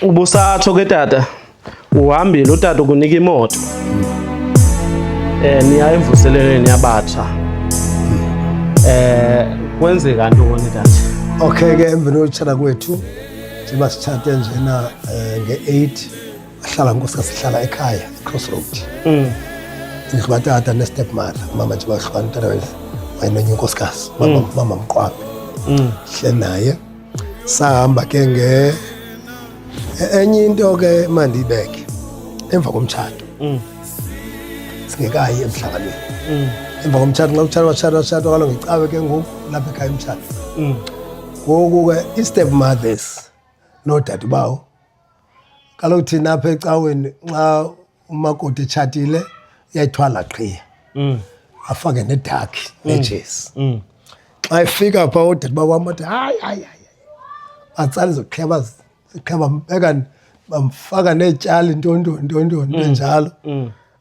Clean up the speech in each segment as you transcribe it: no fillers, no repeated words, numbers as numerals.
Ubusatho ke tata uhambile utata ukunika imoto niya emvuselelweni yabatsha kwenzeka ntoni tata? Okay ke emveni kokutshata kwethu njengoba sitshate njena nge-8 ahlala nkosikazi sihlala ekhaya Crossroad. Indlu katata ne-stepmother mama nje bahlukana utata wayenonye unkosikazi mama Mqwabe hle naye sahamba ke enye into ke mandibeke emva komtshato singekayi emhlanganweni emva komtshato xa utshata kaloku ngecawe ke ngoku lapha ekhaya umtshato ngoku ke i-stepmothers nodade bawo kaloku thina apha ecaweni xa umakoti etshatile uyayithwala qhiya afake nedakhi nejezi xa efika phaa odade bawo bathi hayi batsala izoqhiya ziqhiya bamfaka neetyali ntontoni enjalo.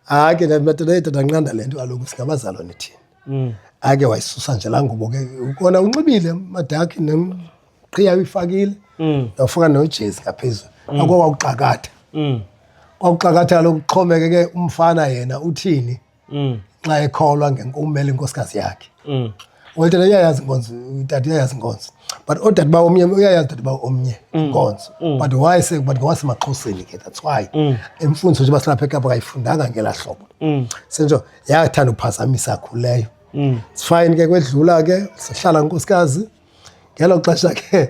Hayi ke tata nqanda le nto kaloku singabazalwane thina. Hayi ke wayisusa nje laa ngubo ke ukona unxibile madakhi neqhiya uyifakile wafaka nojezi ngaphezulu akwawuxakatha. Kwawuxakatha kaloku kuxhomekeke umfana yena uthini xa ekholwa umele inkosikazi yakhe. Well, tata uyayazi inkonzo, utata uyayazi inkonzo. But odade bawo omnye uyayazi udade bawo omnye inkonzo. But why say but ngowasemaXhoseni ke that's why. Imfundiso nje basilapha eKapa kayifundanga ngelaa hlobo. Senjo yathanda uphazamisa khuleyo. Sifine ke kwedlula ke sihlala nkosikazi. Ngelo xesha ke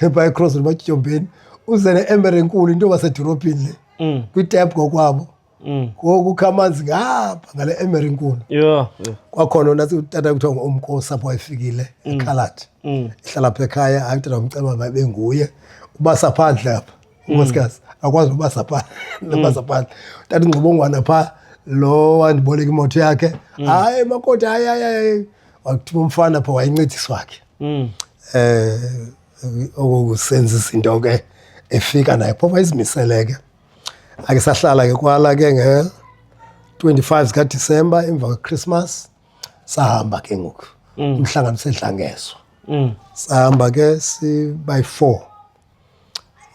by Crossroad baTyombeni uze neemere enkulu into basedorophini le. Kwitap ngokwabo. Ngoku khamanzi ngapha ngale emere enkulu. Yeah. Kwakhona nathi utata kuthiwa ngumkosi apho wayefikile eKhalati. Ihlala apha ekhaya hayi utata wamcela mabe nguye ubasa phandle apha unkosikazi akwazi ubasa phandle. Utata ingxibongwana phaa lo wandiboleka imoto yakhe hayi makoti hayi wakuthuma umfana apho wayencedisi wakhe. Okusenza izinto ke efika naye phofu wayezimisele ke. Ake sahlala ke kwala ke nge-25 zikaDisemba emva kweChristmas sahamba ke ngoku umhlangano sedlangezwa. Sahamba ke sibayi-4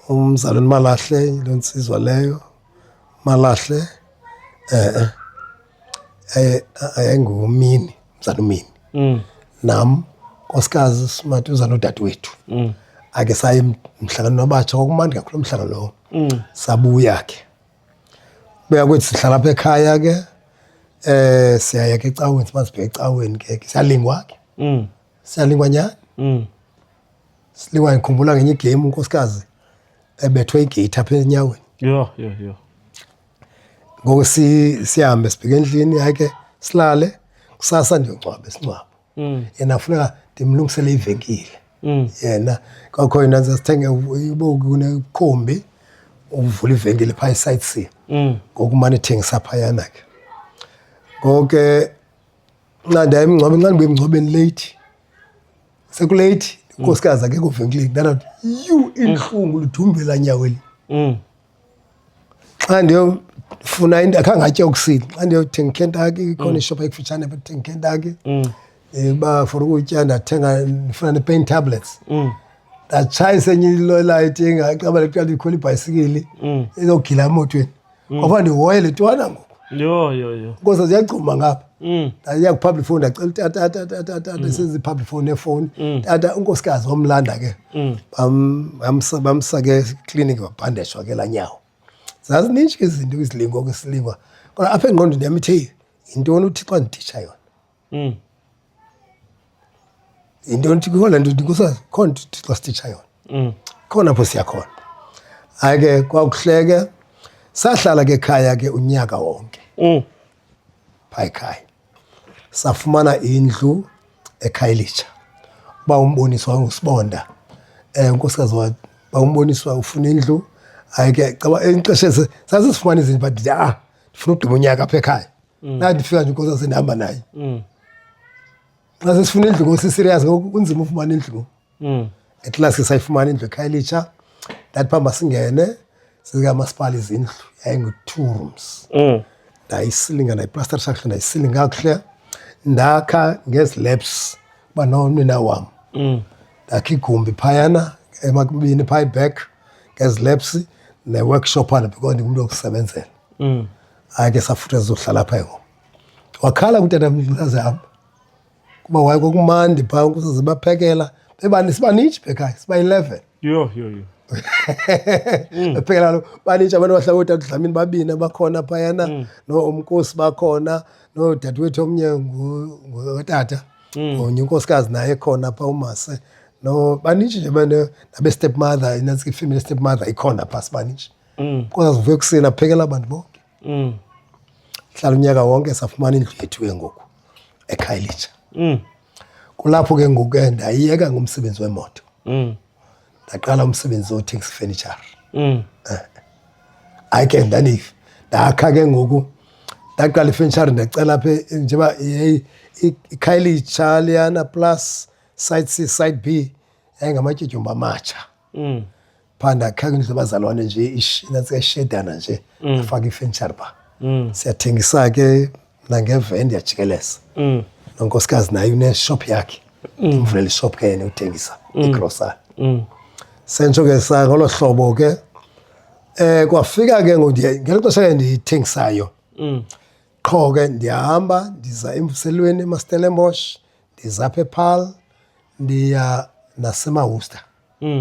umzalwane Malahle lonsizwa leyo Malahle ayengumini mzala umini nam nkosikazi Simathuzana nodadewethu. Ake saye umhlangano wabatsha kwakumandi kakhulu umhlangano lowo. Sabuya ke buya kwethu sihlala apha ekhaya ke siyaya ke ecaweni sibheke ecaweni ke siyalingwa ke siyalingwa nyani. Silingwa ngikhumbula ngenye igame unkosikazi ebethwe igate apha enyaweni. Yeah. Ngoku sihambe sibheke endlini hayi ke silale kusasa ndiyongcwaba isingcwabo. Yena funeka ndimlungisele ivenkile. Yena kwakho yena sithenge kunekhombi uvula ivenkile phaa eSite C. Ngoku mane ethengisa phayana ke. Ngoku ke nqanda emngcwabeni xa ndibuye emngcwabeni late. Sekulate inkosikazi akekho evenkileni ndathi intlungu ludumbela nyaweli. Xa ndiyofuna into akhange atye okusini xa ndiyothenga iKentucky ikhona ishophu ekufutshane bethenga iKentucky. For ukutya ndifuna ne-pain tablets. Ndatshayisa enye ilolayithi engaqaba leqala ikhwela ibhayisikili ezogila emotweni. Kwafa ndihoyele twana ngoku. Yo. Nkosi ziyagcuma ngapha. Ndayiya ku-public phone ndacela tata senze i-public phone nefowuni. Tata unkosikazi wamlanda ke. Bamsa ke ekliniki wabhandeshwa ke laa nyawo. Zazininji ke izinto kwizilingo ke silingwa. Kodwa apha engqondweni yam ithe yintoni uThixo andititsha yona. Into ntikhola nto ndikusazi khona Thixo sititsha yona. Khona apho siya khona. Hayi ke kwakuhleke sahlala ke ekhaya ke unyaka wonke. Phaa ekhaya. Safumana indlu eKhayelitsha. Ba umboniso wangusibonda. Unkosikazi ba umboniso ufuna indlu. Hayi ke caba ixesha sasifumana izinto but ndifuna ugqiba unyaka apha ekhaya. Ndifika nje unkosikazi sendihamba naye. Xa sesifuna indlu ngosiserious ngoku kunzima ufumana indlu. At last sayifumana indlu eKhayelitsha. Ndathi phaa masingene sikamasipala izindlu yayingu-2 rooms. Ndayisilinga ndayiplastara kakuhle ndayisilinga kakuhle. Ndakha ngezi-labs uba nonina wam. Ndakha igumbi phayana emabini phaa iback ngezi-labs ne-workshop ana because ndingumuntu wokusebenzela ake safutha sizohlala apha yena wakhala kutata mntazam kuba waye kokumandi phaa kusaze baphekela sibanitshi bekhaya siba-11 yo baphekela lo banitshi abantu bahlala utata Dlamini babini abakhona phayana noMkosi bakhona nodadewethu omnye ngutata onye unkosikazi naye khona phaa umase no banitshi nje nabe-step mother inantsi ifamily step mother ikhona phaa sibanitshi kuzazivuka ekuseni aphekela abantu bonke hlala unyaka wonke safumana indlu yethu ke ngoku eKhayelitsha kulapho ke ngoku ndayiyeka ngomsebenzi wemoto ndaqala umsebenzi wothengisa furniture hayi ke ndakha ke ngoku ndaqala ifurniture ndacela apha njengoba iKhayelitsha liyana plus side C side B yayingamatyotyombha amatsha phaa ndakha indlu abazalwane nje inantsi eshedana nje afaka ifurniture phaa siyathengisa ke nangeveni ndiyajikeleza nonkosikazi naye uneshop yakhe ndimvulela ishop ke yena uthengisa igrosari sentsho ke ngolo hlobo ke kwafika ke ngeli xesha ke ndiyithengisayo qho ke ndiyahamba ndiza emvuselweni emaStellenbosch ndiza apha ePaarl ndiya nasemaWorcester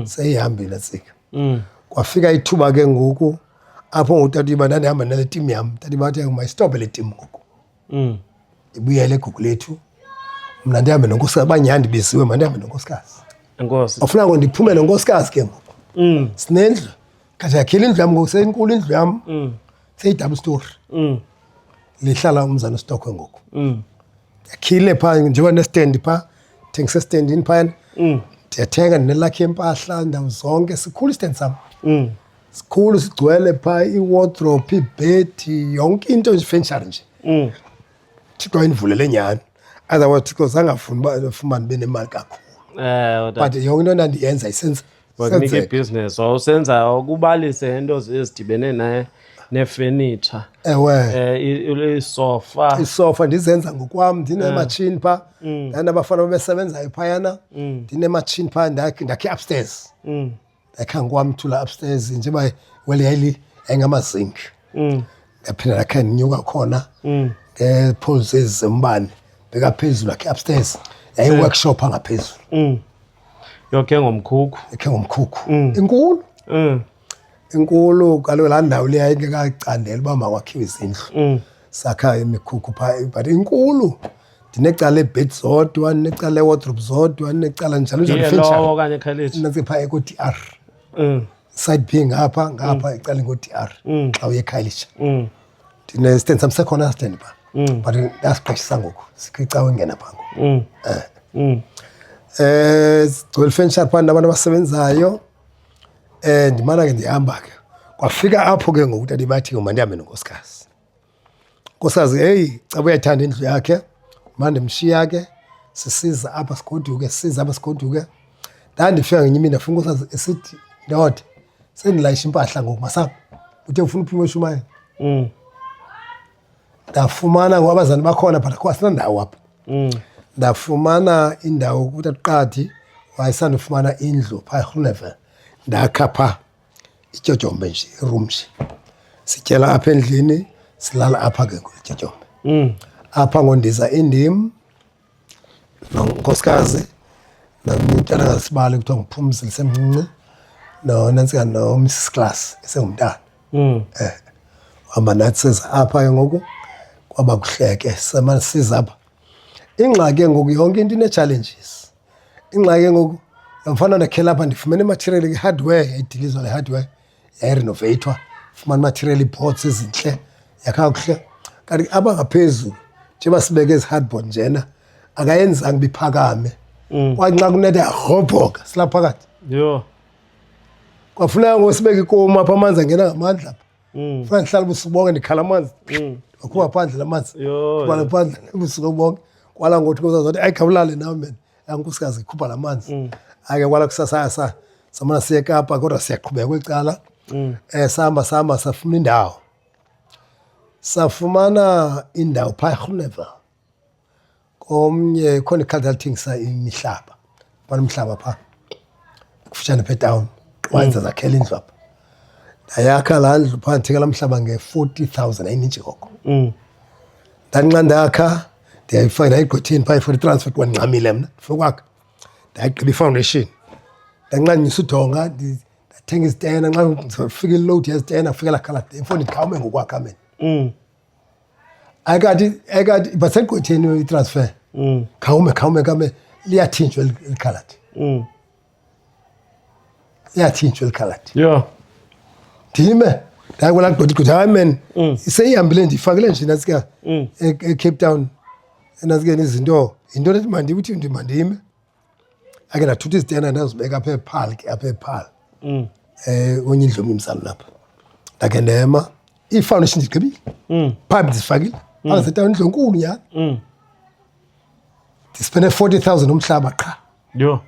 seyihambile nantsika kwafika ithuba ke ngoku apho ngutata ndandihamba nale timu yam tata bathi mayistophe le timu ngoku ibuyele eGugulethu mna ndihambe nonkosikazi abanyandi beziwe mandihambe nonkosikazi enkosi afuna ndiphume nonkosikazi ke ngoku sinendlu kathi yakhile indlu yam ngoku seyinkulu indlu yam seyi-double story lihlala umzana Stokwe ngoku yakhile phaa njengoba nestendi phaa thengisa estendini phayana ndiyathenga ndinelakhi yempahla ndawo zonke sikhulu istendi sam sikhulu sigcwele phaa iwardrobe ibhedi yonke into ifenitshari nje Thixo ayindivulele nyhani otherwise Thixo zangafuni uba fumane ndibe nemali kakhulu but yonke into ndandiyenza isenza wakunika ibhizinesi wawusenza ukubalise into ezidibene nefurniture ewe isofa ndizenza ngokwam ndinematshini phaa ndanabafana babesebenzayo phayana ndinematshini phaa ndakhe upstairs ndakha ngokwam thula upstairs njengoba wele yayingamazinki ndaphinda ndakhe ndinyuka khona ngeepoles ezi zembane bheka phezulu akhe upstairs yayi-workshop angaphezulu yokhe ngomkhukhu inkulu kaloku laa ndawo le yayingekacandela uba makwakhiwe izindlu sakha imikhukhu phaa but inkulu ndinecala lebhedi zodwa ndinecala lewardrobe zodwa ndinecala njalo njalo phaa eko-DR side B ngapha icala ngo-DR xa uye eKhayelitsha ndinesitendi sam sekhona stendi phaa but ndasiqeshisa ngoku sikwicawa engena phaa ngoku sigcwele ifenitshari phaa nabantu abasebenzayo ndimana ke ndihamba ke kwafika apho ke ngoku tata bathi mandihambe nonkosikazi nkosikazi heyi caba uyayithanda indlu yakhe mandimshiya ke sisiza apha sigoduke ndandifika ngenye imini ndafuna nkosikazi esithi ndoda sendilayisha impahla ngoku masapho uthe ufuna uphume eshumayela ndafumana ngoku abazali bakhona but akho asinandawo apha ndafumana indawo kutata Qadi wayesandofumana indlu phaa eGroenewald ndakha phaa ityotyombe nje iroom nje sityela apha endlini silala apha ke ngolityotyombe apha ngondiza indim nonkosikazi nomntana ngasibali kuthiwa nguPhumzile semncinci nonantsika noMrs Class esengumntana hamba nathi siza apha ke ngoku kwaba kuhleke semane siza apha ingxaki ke ngoku yonke into ine-challenges ingxaki ke ngoku mfana ndakhela apha ndifumene imaterial i-hardware yayidilizwa le hardware yayirenoveyithwa fumana imaterial ii-boards ezintle yakha kuhle kanti apha ngaphezulu njengoba sibeke ezi hardboard njena akayenzanga biphakame kwanxa kunetha yarhobhoka silapha phakathi kwafuneka ngosibeka ikomu apha amanzi angena ngamandla apha funeka ndihlala ubusuku bonke ndikhala amanzi wakhupha phandle la manzi kubala phandle ubusuku bonke kwala ngothi kozazothi ayikhawulale nawe mena yankosikazi ikhupha la manzi ake kwala kusasa samana siye eKapa kodwa siyaqhubeka kweli cala sahamba safumana indawo phaa eGroenewald komnye khona ikhadi alithengisa imihlaba banomhlaba phaa kufutshane phaa etawuni wanza zakhela indlu apha ndayakha laa ndlu phaa ndithenga laa mhlaba nge-40,000 ayininji ngoko. Ndanxa ndakha ndiyayifaka ndayigqwetheni phaa i-for transfer kuba ndingxamile mna ndifuna ukwakha. Ndayigqiba ifoundation ndanxanyisa udonga ndathenga izitena nxa ndizofika iload yezitena kufikela khala ifoni ndikhawume ngokwakha mina. Ayikati basegqwetheni itransfer. Khawume liyathinjwa elikhaladi. Liyathinjwa elikhaladi. Yeah. Ndime ndakwela gqwetha hayi man iseyihambile ndiyifakile nje nasika eCape Town nasike izinto into lethi mandithi mandime ake ndathutha izitena ndazibeka apha ePaarl apha ePaarl onye indlovu imsalo lapha ndake ndema ifoundation ndigqibile phaa ndizifakile azetawuni indlu enkulu nyhani ndispende 40,000 umhlaba qha yo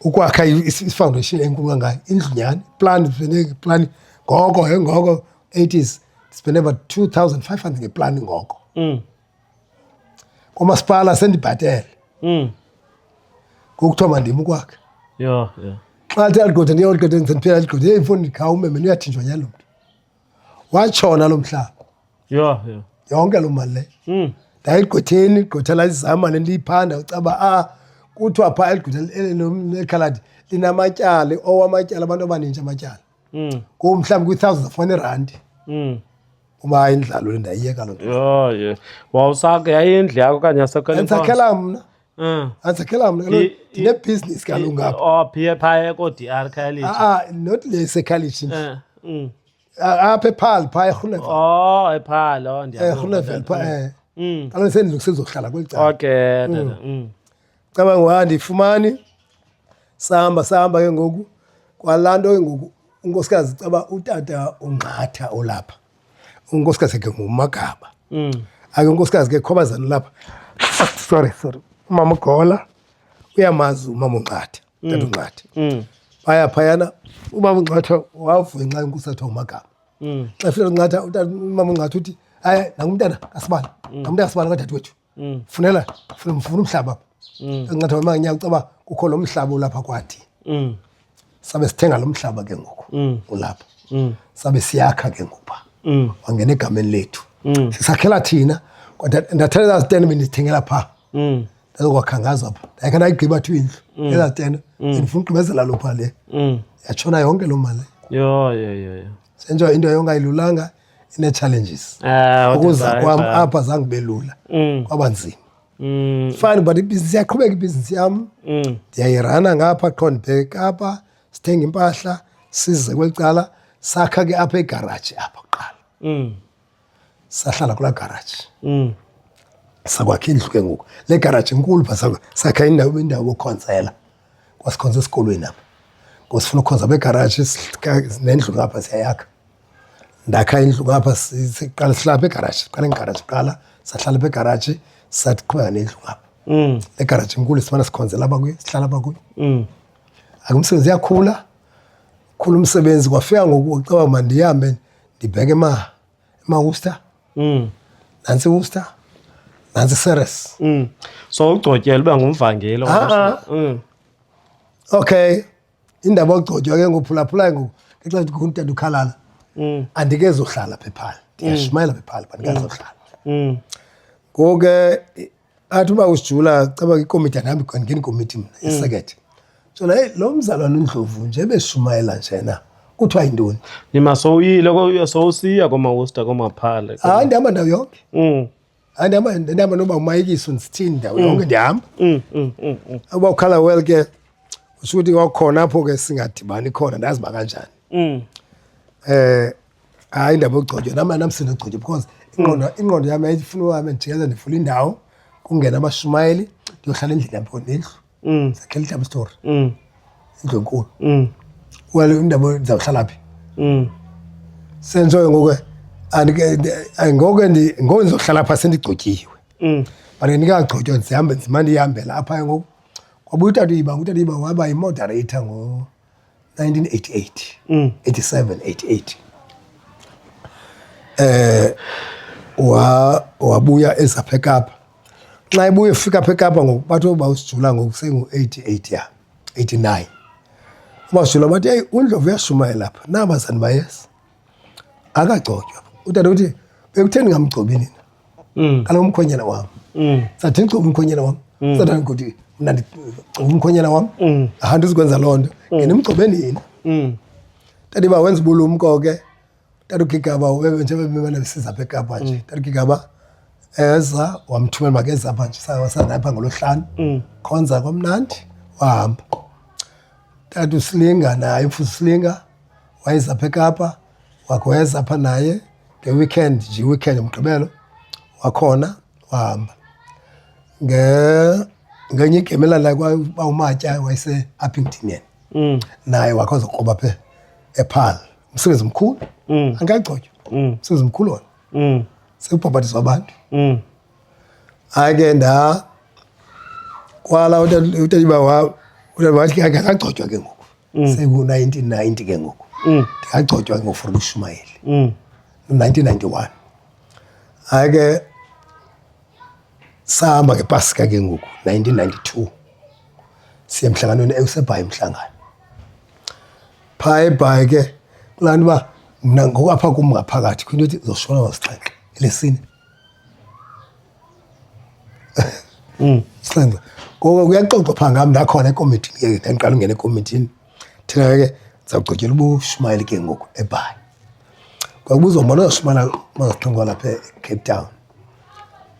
ukwakha ifoundation enkulu kangayo indlu nyhani plan ngoko 80s ndispende about 2,500 ngeplan ngoko komasipala sendibhatele kukuthiwa mandim ukwakha xa lithi aligqothe ndiyoligqothe ndiphela aligqothe ifoni ndikhawume mina uyathinjwa nyalo mntu watshona lo mhlaba yonke loo mali leyo ndayigqwetheni gqothela izamane ndiyiphanda ucaba kuthiwa phaa eligqwethela ekhaladi linamatyala owamatyala abantu abaninji amatyala kum mhlawumbi kwi-1,000 uba indlalo le ndayiyeka loo nto wawusake yayindlu yakho okanye andisakhela mna andisakhela mna ndinebhizinisi kaloku ngapha phaya ko-DR College not le sekhalishi apha ePaarl phaa eGroenewald ePaarl eGroenewald phaa kaloku sendlu sizohlala kweli cala okay caba ngoba ndifumani sahamba ke ngoku kwalaa nto ke ngoku unkosikazi caba utata unqatha olapha unkosikazi ke ngumagaba ake unkosikazi ke khobazana lapha sorry umama uGola uyamazi umama uNqatha tata uNqatha phayana umama uNqatha wavuka nxa inkosi athiwa umagaba xa fika uNqatha umama uNqatha uthi hayi nangumntana kasibala nangumntana kasibala kadade wethu mfuna umhlaba uNqatha wamanyaka ucaba kukho lo mhlaba ulapha kwathi sabe sithenga lo mhlaba ke ngoku ulapha sabe siyakha ke ngoku wangena egameni lethu sisakhela thina kodwa ndathatha izitena bendithengela phaa ndazokwakha ngazo apha ndayakhe ndayigqiba thu indlu ezazitena ndifuna ugqibezela lo phaa le yatshona yonke loo mali sentsho into yongayilulanga ine-challenges ukuza kwam apha zange kube lula kwaba nzima fine but ibhizinisi iyaqhubeka ibhizinisi yam ndiyayirana ngapha qho ndibheke apha sithenga impahla size kweli cala sakha ke apha egaraji apha kuqala sahlala kulaa garaji sakwakha indlu ke ngoku le garaji enkulu phaa sakha indawo yokhonzela kwasikhonza esikolweni apha ngosifuna ukhonza begaraji nendlu ngapha siyayakha ndakha indlu ngapha siqala sihlala apha egaraji siqala ngegaraji kuqala sahlala apha egaraji sathi qhubeka nendlu ngapha le garaji enkulu simane sikhonzela apha kuyo sihlala apha kuyo umsebenzi yakhula khula umsebenzi kwafika ngoku caba mandihambe ndibheke ema-Worcester nantsi Worcester nantsi Ceres so ugcotyela uba ngumvangeli okay indaba ogcotywa ke ngophulaphulayo ngoku ngexesha ndithi kuntata ukhalala andikezohlala apha ePaarl ndiyashumayela apha ePaarl bandikezohlala ngoku ke athi uba usijula caba ikomiti andihambi ndingena ikomiti mna isekethe sona lo mzalwane uNdlovu nje beshumayela njena kuthiwa yintoni nima sowuyile sowusiya koma-Worcester komaPaarl hayi ndihamba ndawo yonke ndihamba noba umayikiso ndisithini ndawo yonke ndihamba uba ukhala well ke usho ukuthi kwakhona apho ke singadibani khona ndazi uba kanjani hayi indaba yogcotywa nam sendogcotywa because ingqondo yam yayifuna uhambe ndijikeza ndivula indawo kungena abashumayeli ndiyohlala endlini yam nendlu sakhela ihlaba story indlu enkulu well indaba ndizawuhlala phi sentsho ngoku ngoku ndizohlala phaa sendigcotyiwe but ndingagcotywa ndizihambe ndizimane ndihambela apha ngoku kwabuya utata uyiba waba yimoderator ngo-1988 87 88 wabuya ezapha eKapa xa ebuye efika apha eKapa ngoku bathi uba usijula ngoku sengu-88 89 abashilo bathi hey uNdlovu uyashumayela lapha nabazani bayeza akagcotshwa utata uthi bekutheni ngamgcobi nina kaloku umkhonyana wami sathi ngigcoba umkhonyana wami sathi ukuthi mna ndigcoba umkhonyana wami ahantu uzikwenza loo nto ngenimgcobe nina tata ba wenza ubulumko ke tata uGigaba njengoba bemana besiza apha eKapa nje tata uGigaba eza wamthumela makeza apha nje sasanapha ngolohlanu khonza kwamnandi wahamba tata uSilinga naye uFusi Silinga wayeza apha eKapa wakweza apha naye ngeweekend nje weekend umgqibelo wakhona wahamba ngenye igeme la kwa uMatya wayese Uppington naye wakhoza ukroba apha ePaarl umsebenzi mkhulu angagcotshwa umsebenzi mkhulu wona sekubhabhatiswa abantu ake nda kwala utaliba wathi akagcotshwa ke ngoku seku-1990 ke ngoku ndingagcotshwa ke ngoku for uShumayeli 1991 ake sahamba ngePasika ke ngoku 1992 siye emhlanganweni usebhayi umhlangano phaa eBhayi ke kulaa nto uba mna ngokwapha kum ngaphakathi kwinto ethi uzoshona wasixhenxe elesine sixhenxe ngoko kuyaxoxwa phaa ngam ndakhona ekomitini ke ndandiqala ungena ekomitini thina ke ndizawugcotyela uBushumayeli ke ngoku eBhayi kwakubuzwa mbona uzoshumayela mazixhenxe lapha eCape Town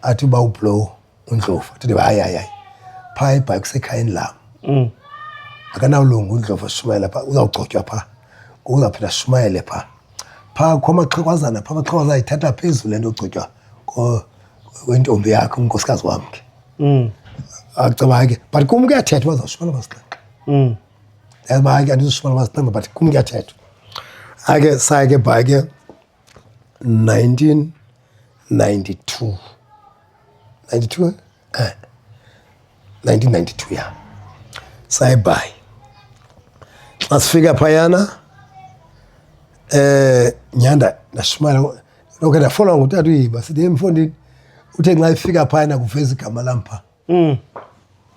athi uba ublow uNdlovu athi hayi phaa eBhayi kusekhayeni lam akanawulungu uNdlovu ashumayela phaa uzawugcotywa phaa uzawuphinda ashumayele phaa kukho amaxhewazana phaa amaxhewaza ayithatha phezulu le nto ogcotywa wentombi yakhe unkosikazi wam ke acaba ke but kum kuyathethwa bazawushumayela mazixhenxe yazi ba ke andizoshumayela mazixhenxe but kum kuyathethwa ake saye ke eBhayi ke 1992 ya saye eBhayi xa sifika phayana nyanda ndashumayela lokho ndafolwa ngutata uyiba sithi emfondini uthe nxa ifika phayana kuveza igama lam phaa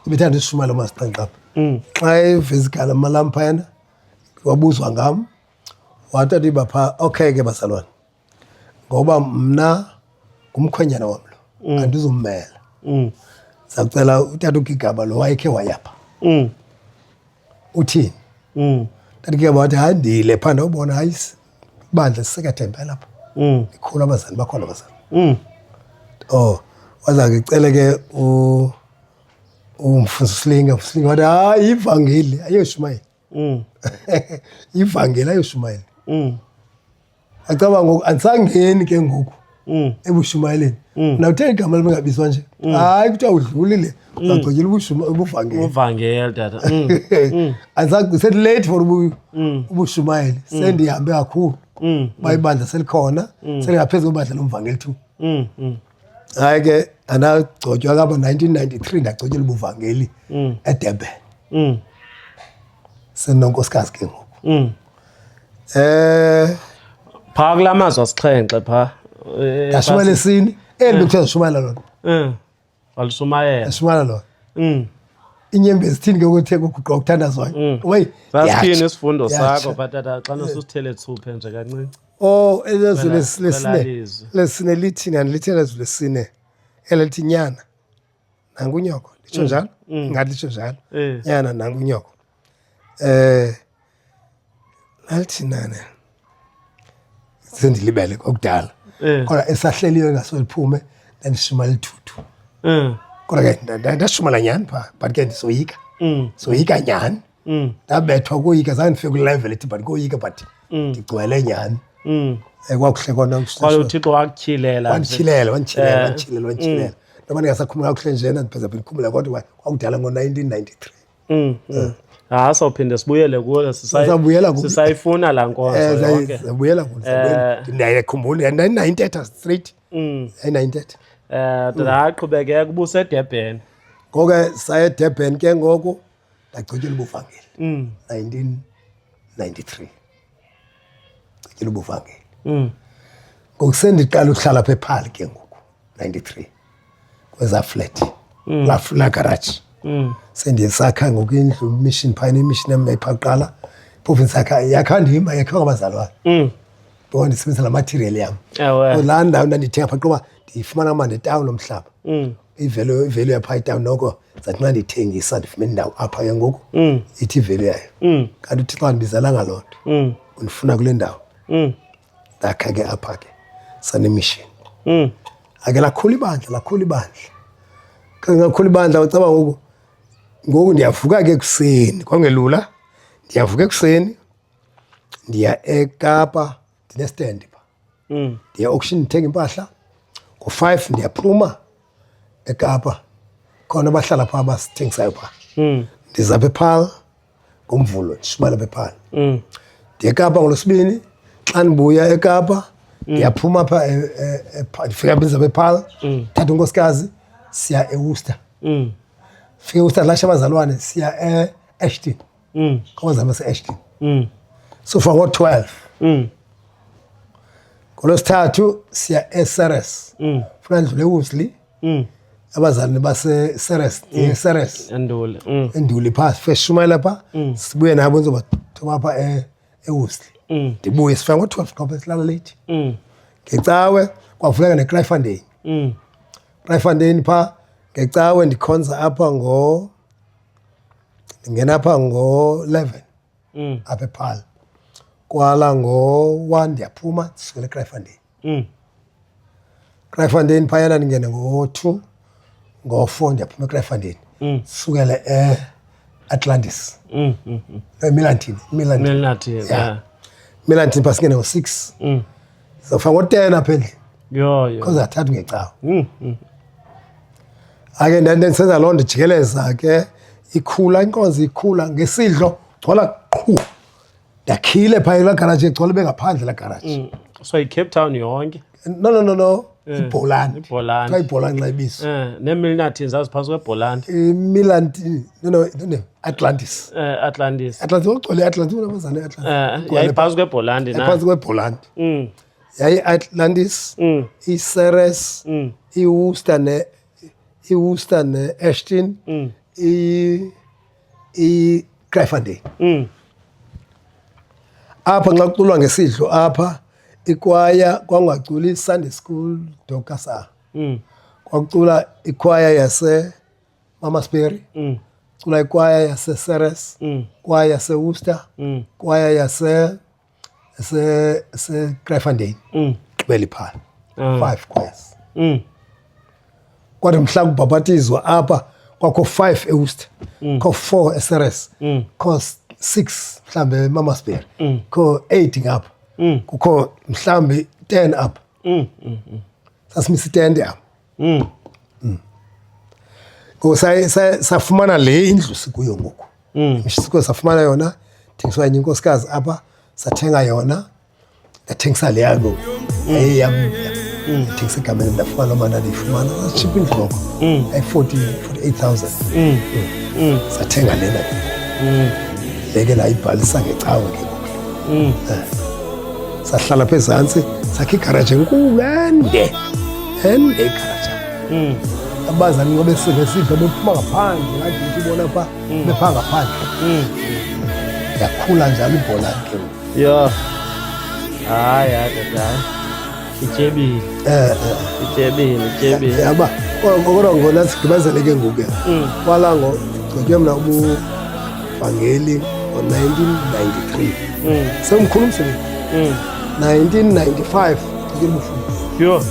ibethanda ishumayela mazixhenxe apha xa iveza igama lam phayana wabuzwa ngam watata uyiba phaa okay ke bazalwane ngoba mna ngumkhwenyana wam lo andizummela sakucela utata uGigaba lo wayekhe wayapha uthini tata uGigaba wathi hayi ndile phaa ndawubona hayi ibandla sisekathemba lapha ikhulu abazali bakhona abazali waza ngicele ke umfundisi Silinga wathi hayi ivangeli ayoshumayeli ivangeli ayoshumayeli acaba ngoku andisangeni ke ngoku ebushumayeleni nawutheni igama libengabizwa nje hayi kuthiwa udlulile uzagcotyela ubuvangeli tata andisagqiseti late for ubushumayeli sendihambe kakhulu uba ibandla selikhona selingaphezu kwebandla lomvangeli 2 hayi ke andagcotywa kapa 1993 ndagcotyela ubuvangeli eDurban senonkosikazi ke ngoku phaa kulaa mazwi asixhenxe phaa ndashumayela esini eli bekuthiwa zishumayela lona walishumayela ashumayela lona inyembezi thini ke ukuthi kuguqwa ukuthandazwayo wey sasithini isifundo sakho patata xa nosusithele thuphe nje kancinci lesine lithini andilithele ezulu lesine elithi nyana nangunyoko litsho njalo ngathi litsho njalo nyana nangunyoko lalithi nane sendilibele kokudala kodwa esahleliyo ngasoliphume ndandishumayela ithuthu kodwa ke ndashumayela nyani phaa but ke ndisoyika soyika nyani ndabethwa koyika zange ndifike kwilevel ethi but koyika but ndigcwele nyani kwakuhle kona uThixo wakutyhilela wandityhilela noba ndingasakhumula kakuhle njena ndipheza phi ndikhumula kodwa kwakudala ngo-1993 sawuphinde sibuyele kulo sisayifuna laa nkonzo yonke zabuyela ndiyakhumbula ndandinayintetha straight ayinayintetha ndaqhubekeka ubuseDurban ngoko ke saye eDurban ke ngoku ndagcotyela ubuvangeli 1993 gcotyela ubuvangeli ngoku sendiqala ukuhlala apha ePaarl ke ngoku 93 kweza flat la garage sendiyesakha ngoku indlu mission phayana imission yam yayiphaqala phofu sakha yakhandima yakho ngabazalwane bona ndisebenzisa la material yam la ndawo ndandithenga phaa qoba ndiyifumana manje town lomhlaba i-value yapha town noko zathi xa ndithengisa ndifumene indawo apha ke ngoku ithi value yayo kanti uthi xa ndibizalanga loo nto undifuna kule ndawo ndakha ke apha ke sanemishini ake lakhula ibandla kangakhula ibandla ucaba ngoku ndiyavuka ke ekuseni kwangelula ndiyavuka ekuseni ndiya eKapa ndinestand pha ndiya auction ndithenga impahla ngo-5 ndiyaphuma eKapa khona abahlala phaa abasithengisayo phaa ndiza apha ePaarl ngomvulo ndishumayela apha ePaarl ndiya eKapa ngolwesibini xa ndibuya eKapa ndiyaphuma apha ndifika ndiza apha ePaarl thatha unkosikazi siya eWorcester fika eWorcester lasha abazalwane siya eAshton kwabazalwane base-Ashton so for ngo-12 ngolwesithathu siya eSeres funa ndidlule eWoolsley abazalwane base-Seres Seres enduli phaa feshumayela phaa sibuye nabo ndizobathoba apha eWoolsley ndibuye sifika ngo-12 ngoba silala late ngecawe kwafuneka neCryfontein Kryfontein phaa ngecawe ndikhonza apha ndingena apha ngo-11 apha ePaarl kwala ngo-1 ndiyaphuma ndisukela eCryfontein Kryfontein phayana ndingene ngo-2 ngo-4 ndiyaphuma eCryfontein sukela eAtlantis Milnerton phaa singene ngo-6 zofika ngo-10 apha endlini because athatha ngecawe ake ndendisenza loo nto jikeleza ke ikhula inkonzo ikhula ngesidlo gcwala qhu ndakhile phaa la garage egcwala bengaphandle la garage so iCape Town yonke no iBholandi xa iBholandi xa ibiso neMilnerton zaziphantsi kweBholandi Milnerton no Atlantis ogcwele Atlantis unabazana eAtlantis yayiphantsi kweBholandi na phantsi kweBholandi yayi-Atlantis iSeres iWorcester neAshton iCryfontein apha nxa kuculwa ngesidlo apha ikwaya kwangaculi iSunday School Dokasa kwakucula ikwaya yaseMamasbury cula ikwaya yaseSeres kwaya yaseWorcester kwaya yaseCryfontein gqibela phaa 5 choirs kwathi mhla kubhabhatizwa apha kwakho 5 eWorcester kho 4 eSeres kho 6 mhlambe eMamasbury kho 8 ngapha kukho mhlambe 10 apha sasimisa itende apha safumana le indlu sikuyo ngoku sikuyo safumana yona thengiswa enye inkosikazi apha sathenga yona ndathengisa le yalo yam thengisa igameni ndafumana loo mali ndandiyifumana cheap indlu ngoko ayi-48,000 sathenga lena leke layibhalisa ngecawe ke ngoku sahlala pha ezantsi sakhe igaraji enkulu ende igaraji abazali ngoba besidlo bephuma ngaphandle kade ndibona phaa bephaa ngaphandle yakhula njalo iBholandi ke ya hayi ityebile yaba kodwa ngona sigqibazele ke ngoku ke kwala ngogqitywe mna ubuvangeli ngo-1993 semkhulu umsebenzi 1995 ke mfundisi yho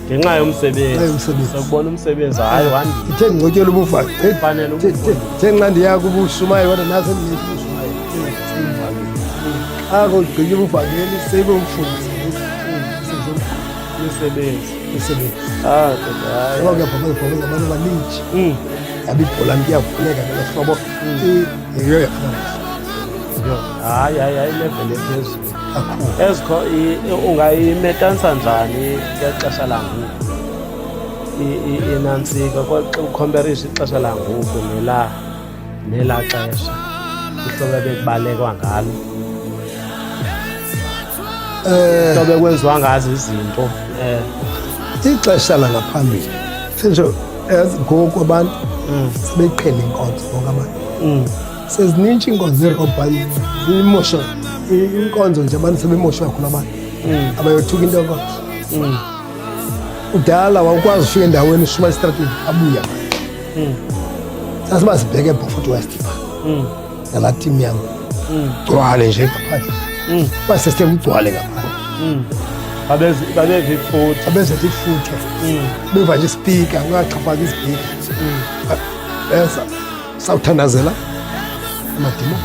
ngenxa yomsebenzi sakubona umsebenzi hayi wandile ithe ndingotyela ubuvangeli fanele uthe nxa ndiya kubushumayo kodwa nase ndinethe ubushumayo ako gqitye ubuvangeli sebe umfundisi imisebenzi ngoba kuyabhabhaza abantu abaninji yabe iBholandi kuyavuleka ngelo hlobo yiyo hayi level ephezulu ezikho ungayimetanisa njani ngexesha langoku inantsika ukhomparisha ixesha langoku nelaa xesha ihlobo bekubalekwa ngalo ihlobo ekwenziwa ngazo izinto ixesha langaphambili senje ngoku abantu sebeyiqhela inkonzo ngoku abantu sezinintsha iinkonzo zerobhani zimosha inkonzo nje abantu sebemosha kakhulu abantu abayothuka into yabo. Udala wawukwazi ufika endaweni ushuma estrateni abuya sasiba sibheke eBbeaufort West nala team yam gcwale nje ngaphandle basestem ugcwale ngaphandle babeve ifuthe abezethe ifuthe beva nje ispeaker ungachafaki ispeaker besa sawuthandazela amadimo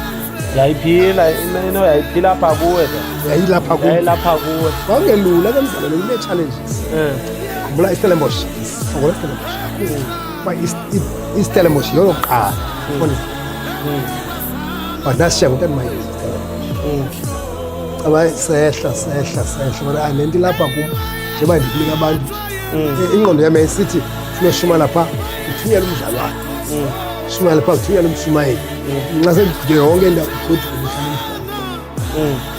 yayiphila ino yayiphila apha kuwe yayilapha kuwe kwakungelula ke mdlalo kune challenges khumbula iStellenbosch ngoba iStellenbosch yokuqala but nashiya ngokani maye aba sehla bona anento lapha kum njengoba ndikulika abantu ingqondo yami isithi sinoshuma lapha uthunyela umdlalwane shuma lapha uthunyela umshumayeli nxa sengide yonke into ukuthi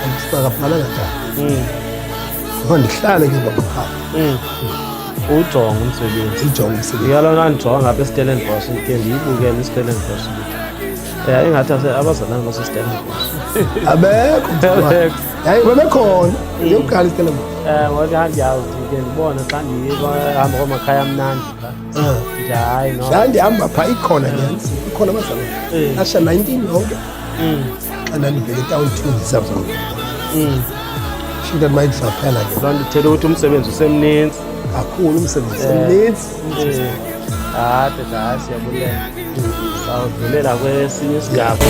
ngifaka phana kanjani ndihlale ke ngapha ujonga umsebenzi iyalona ndijonga ngapha eStellenbosch ke ndiyibukele iStellenbosch ingathi abazalana baseStellenbosch abekho yayi babekhona yokuqala iStellenbosch ngoba ndiyazi ke ndibona xa ndihamba kwamakhaya amnandi nje hayi no xa ndihamba phaa ikhona abazalana asha 19 yonke xa ndandibheke town 2 ndisabzona shinda mayidla phela ke loo nto ithetha ukuthi umsebenzi usemninzi kakhulu umsebenzi emninzi ade siyabulela sawudlulela kwesinye isigaba